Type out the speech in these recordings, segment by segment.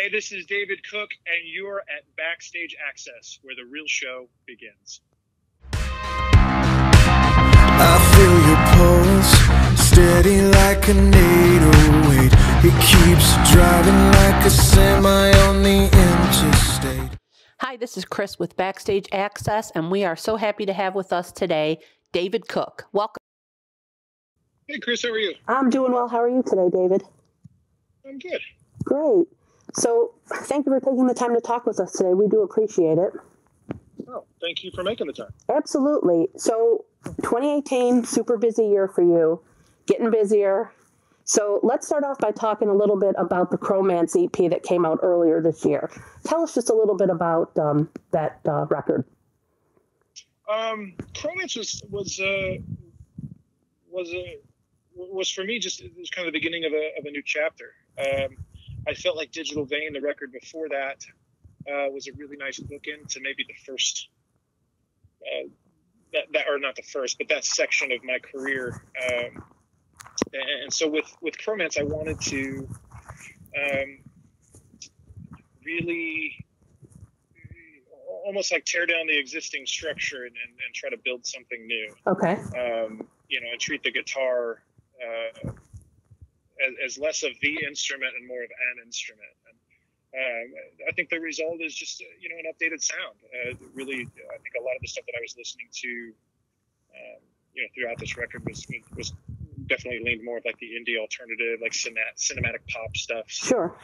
Hey, this is David Cook, and you're at Backstage Access, where the real show begins. I feel your pulse, steady like an 808. It keeps driving like a semi on the interstate. Hi, this is Chris with Backstage Access, and we are so happy to have with us today David Cook. Welcome. Hey, Chris, how are you? I'm doing well. How are you today, David? I'm good. Great. So thank you for taking the time to talk with us today. We do appreciate it. Oh, thank you for making the time. Absolutely. So 2018, super busy year for you, getting busier. So let's start off by talking a little bit about the Cromance EP that came out earlier this year. Tell us just a little bit about that record. Cromance was for me just, it was kind of the beginning of a new chapter. I felt like Digital Vein, the record before that, was a really nice bookend to maybe the first, or not the first, but that section of my career. And so with Cromance, I wanted to really almost like tear down the existing structure and try to build something new. Okay. And treat the guitar as less of the instrument and more of an instrument. And I think the result is just, an updated sound. Really, I think a lot of the stuff that I was listening to, throughout this record was definitely leaned more of like the indie alternative, like cinematic pop stuff. Sure.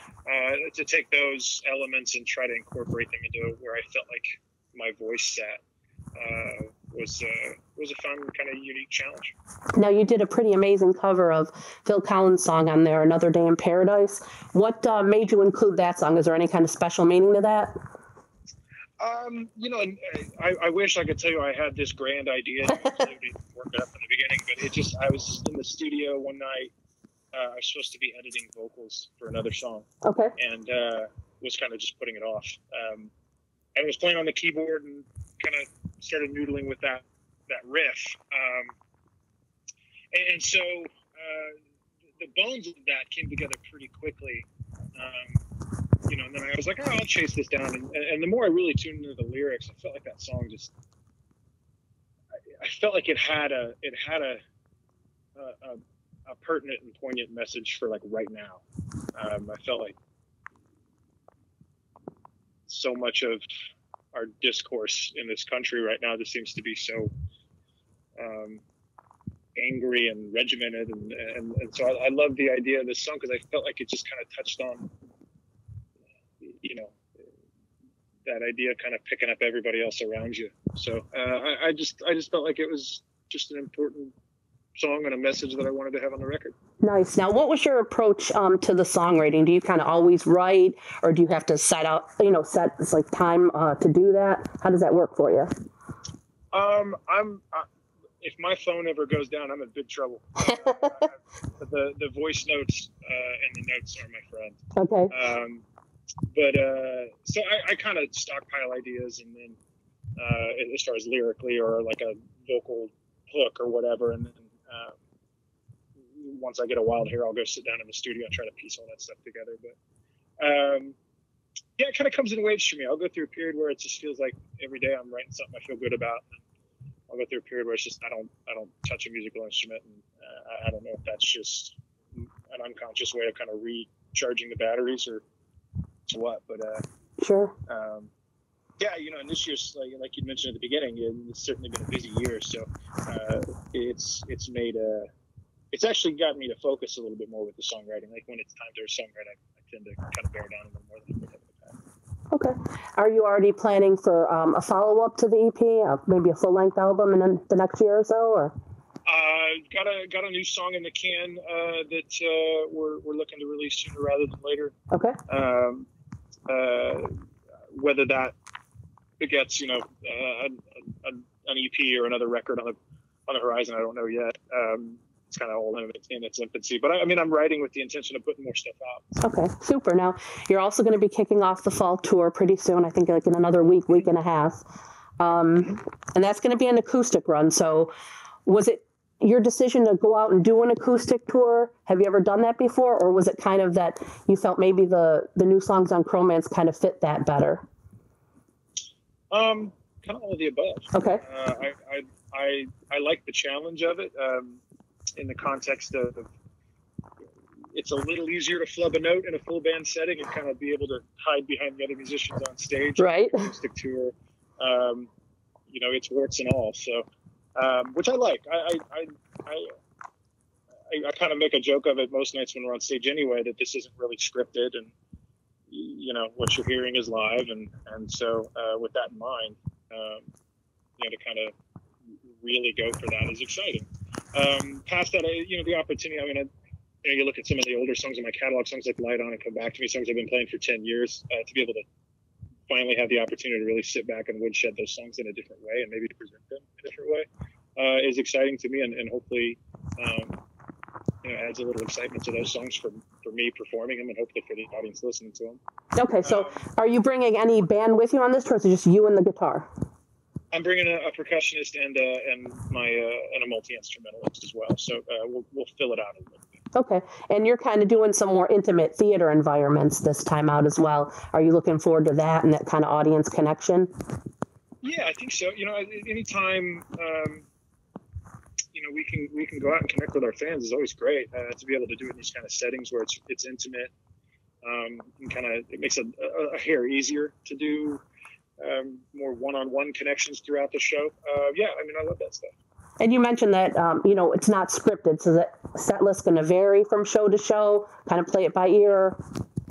To take those elements and try to incorporate them into where I felt like my voice sat was a fun, kind of unique challenge. Now, you did a pretty amazing cover of Phil Collins' song on there, Another Day in Paradise. What made you include that song? Is there any kind of special meaning to that? I wish I could tell you I had this grand idea and work it up in the beginning, but I was in the studio one night. I was supposed to be editing vocals for another song. Okay. And was kind of just putting it off. I was playing on the keyboard and kind of started noodling with that riff. And so the bones of that came together pretty quickly. And then I was like, I'll chase this down. And the more I really tuned into the lyrics, I felt like that song I felt like it had a pertinent and poignant message for like right now. I felt like so much of our discourse in this country right now just seems to be so angry and regimented, and so I love the idea of this song because I felt like it just kind of touched on that idea of kind of picking up everybody else around you. So I just felt like it was just an important song and a message that I wanted to have on the record. Nice. Now, what was your approach to the songwriting? Do you kind of always write, or do you have to set like time to do that? How does that work for you? If my phone ever goes down, I'm in big trouble. The voice notes and the notes are my friend. Okay. So I kind of stockpile ideas, and then as far as lyrically or like a vocal hook or whatever, and then once I get a wild hair, I'll go sit down in the studio and try to piece all that stuff together. But it kind of comes in waves for me. I'll go through a period where it just feels like every day I'm writing something I feel good about, and I'll go through a period where it's just I don't touch a musical instrument, and I don't know if that's just an unconscious way of kind of recharging the batteries or what. But sure. And this year's like you mentioned at the beginning, it's certainly been a busy year. So it's made it's actually gotten me to focus a little bit more with the songwriting. Like when it's time to songwrite, I tend to kind of bear down a little more than I would have in the past. Okay. Are you already planning for a follow-up to the EP, maybe a full-length album in the next year or so? Or got a new song in the can that we're looking to release sooner rather than later. Okay. Whether that begets an EP or another record on the horizon, I don't know yet. It's kind of all in its infancy, but I'm writing with the intention of putting more stuff out. Okay, super. Now you're also going to be kicking off the fall tour pretty soon. I think like in another week and a half, and that's going to be an acoustic run. So was it your decision to go out and do an acoustic tour, have you ever done that before? Or was it kind of that you felt maybe the new songs on Chromance kind of fit that better? Kind of all of the above. Okay. I like the challenge of it, in the context of it's a little easier to flub a note in a full band setting and kind of be able to hide behind the other musicians on stage. Right. Acoustic tour, it's warts and all. So, which I like. I kind of make a joke of it most nights when we're on stage anyway, that this isn't really scripted, and what you're hearing is live, and so with that in mind, to kind of really go for that is exciting. Past that, the opportunity. I mean, you look at some of the older songs in my catalog, songs like "Light On" and "Come Back to Me," songs I've been playing for 10 years. To be able to finally have the opportunity to really sit back and woodshed those songs in a different way, and maybe to present them in a different way, is exciting to me, and hopefully, adds a little excitement to those songs for me performing them, and hopefully for the audience listening to them. Okay, so are you bringing any band with you on this tour, or is it just you and the guitar? I'm bringing a percussionist and a multi-instrumentalist as well, so we'll fill it out a little bit. Okay, and you're kind of doing some more intimate theater environments this time out as well. Are you looking forward to that and that kind of audience connection? Yeah, I think so. Anytime we can go out and connect with our fans is always great. To be able to do it in these kind of settings where it's intimate, and it makes a hair easier to do more one-on-one connections throughout the show. I love that stuff. And you mentioned that it's not scripted, so that set list going to vary from show to show. Kind of play it by ear.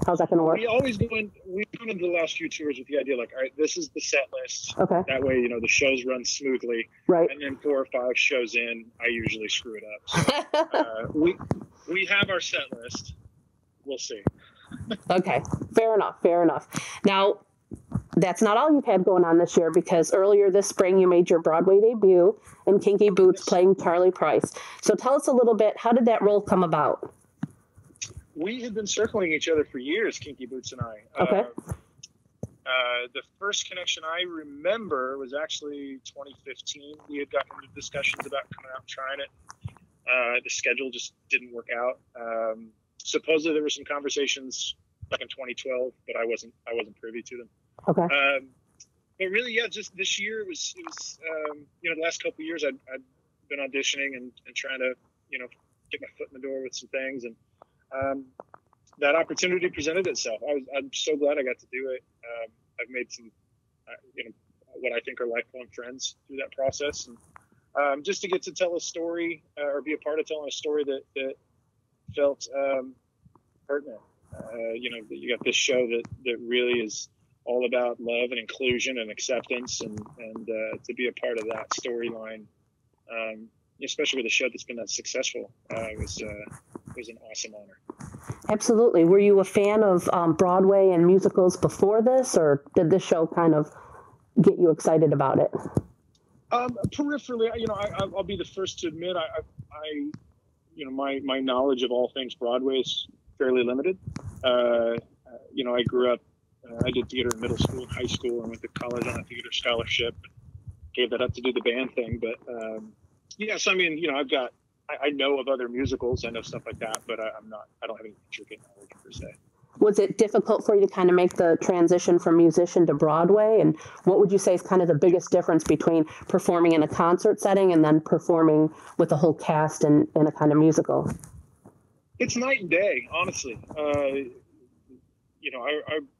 How's that going to work? We always we've gone into the last few tours with the idea like, all right, this is the set list. Okay. That way, the shows run smoothly. Right. And then 4 or 5 shows in, I usually screw it up. So, we have our set list. We'll see. Okay. Fair enough. Now, that's not all you've had going on this year, because earlier this spring you made your Broadway debut in Kinky Boots playing Charlie Price. So tell us a little bit, how did that role come about? We had been circling each other for years, Kinky Boots and I. Okay. The first connection I remember was actually 2015. We had gotten into discussions about coming out and trying it. The schedule just didn't work out. Supposedly there were some conversations back in 2012, but I wasn't privy to them. Okay. But really, just this year it was the last couple of years I'd been auditioning and trying to get my foot in the door with some things, and that opportunity presented itself. I'm so glad I got to do it. I've made some what I think are lifelong friends through that process, and just to get to tell a story or be a part of telling a story that felt pertinent. You got this show that really is all about love and inclusion and acceptance, and to be a part of that storyline, especially with a show that's been that successful, was an awesome honor. Absolutely. Were you a fan of Broadway and musicals before this, or did this show kind of get you excited about it? Peripherally, I'll be the first to admit, my knowledge of all things Broadway is fairly limited. I grew up, I did theater in middle school and high school, and went to college on a theater scholarship. Gave that up to do the band thing, but I know of other musicals, I know stuff like that, but I don't have any intricate knowledge per se. Was it difficult for you to kind of make the transition from musician to Broadway? And what would you say is kind of the biggest difference between performing in a concert setting and then performing with the whole cast in a kind of musical? It's night and day, honestly. I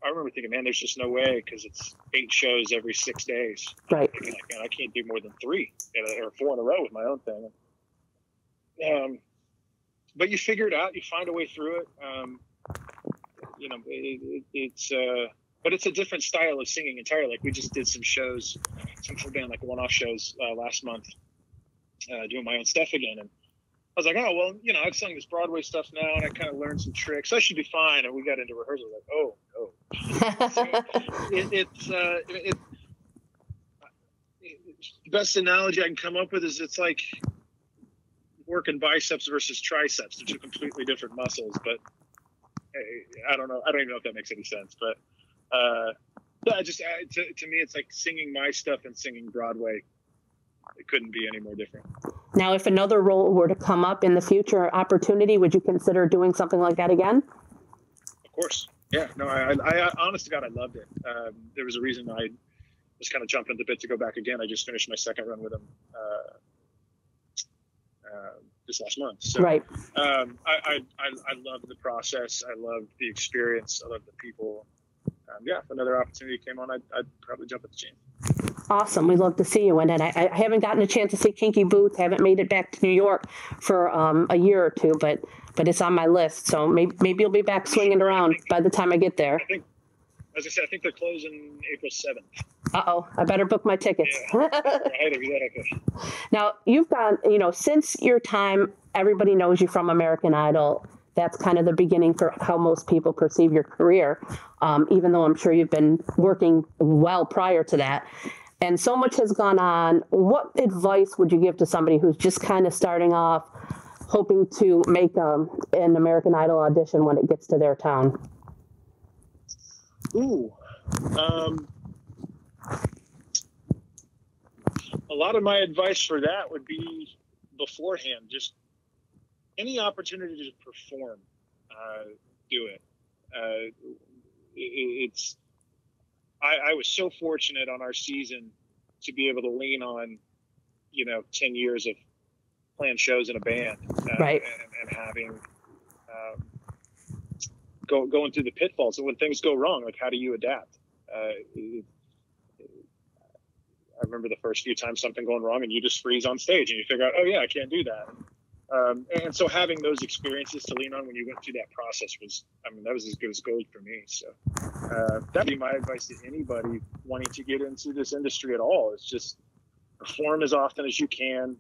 remember thinking, man, there's just no way, because it's 8 shows every 6 days. Right. Thinking, like, man, I can't do more than 3 or 4 in a row with my own thing. But you figure it out. You find a way through it. But it's a different style of singing entirely. Like, we just did some shows, some full band, like one-off shows last month, doing my own stuff again. And I was like, oh, well, I've sung this Broadway stuff now, and I kind of learned some tricks. I should be fine. And we got into rehearsal, like, oh, no. So the best analogy I can come up with is it's like working biceps versus triceps. They're 2 completely different muscles, but I don't know. I don't even know if that makes any sense. But to me, it's like singing my stuff and singing Broadway it couldn't be any more different. Now, if another role were to come up in the future, opportunity, would you consider doing something like that again? Of course. Yeah. No, I honest to God, I loved it. There was a reason I was kind of jumping at the bit to go back again. I just finished my second run with him this last month. So, right. I loved the process. I loved the experience. I loved the people. Yeah, if another opportunity came on, I'd probably jump at the chance. Awesome. We'd love to see you in it. I haven't gotten a chance to see Kinky Boots. Haven't made it back to New York for a year or two, but it's on my list. So maybe you'll be back swinging around by the time I get there. As I said, I think they're closing April 7th. Uh-oh, I better book my tickets. Yeah. Right. Now, you've gone, since your time, everybody knows you from American Idol. That's kind of the beginning for how most people perceive your career, even though I'm sure you've been working well prior to that. And so much has gone on. What advice would you give to somebody who's just kind of starting off, hoping to make an American Idol audition when it gets to their town? Ooh. A lot of my advice for that would be beforehand, just any opportunity to perform, do it. I was so fortunate on our season to be able to lean on, 10 years of playing shows in a band, right. and having, going through the pitfalls. And when things go wrong, like, how do you adapt? I remember the first few times something going wrong and you just freeze on stage and you figure out, oh yeah, I can't do that. And so having those experiences to lean on when you went through that process that was as good as gold for me. So that'd be my advice to anybody wanting to get into this industry at all. Is just perform as often as you can.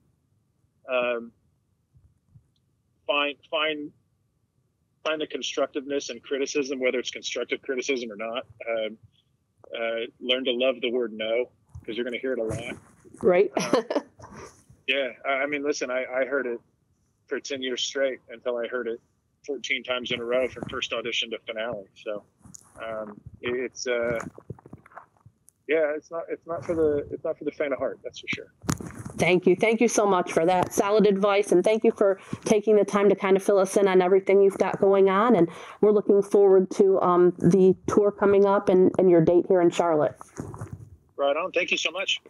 Find the constructiveness and criticism, whether it's constructive criticism or not. Learn to love the word no, because you're going to hear it a lot. Right. Yeah. Listen, I heard it for 10 years straight until I heard it 14 times in a row from first audition to finale. So it's not for the faint of heart, that's for sure. Thank you so much for that solid advice, and thank you for taking the time to kind of fill us in on everything you've got going on. And we're looking forward to the tour coming up and your date here in Charlotte. Right on. Thank you so much.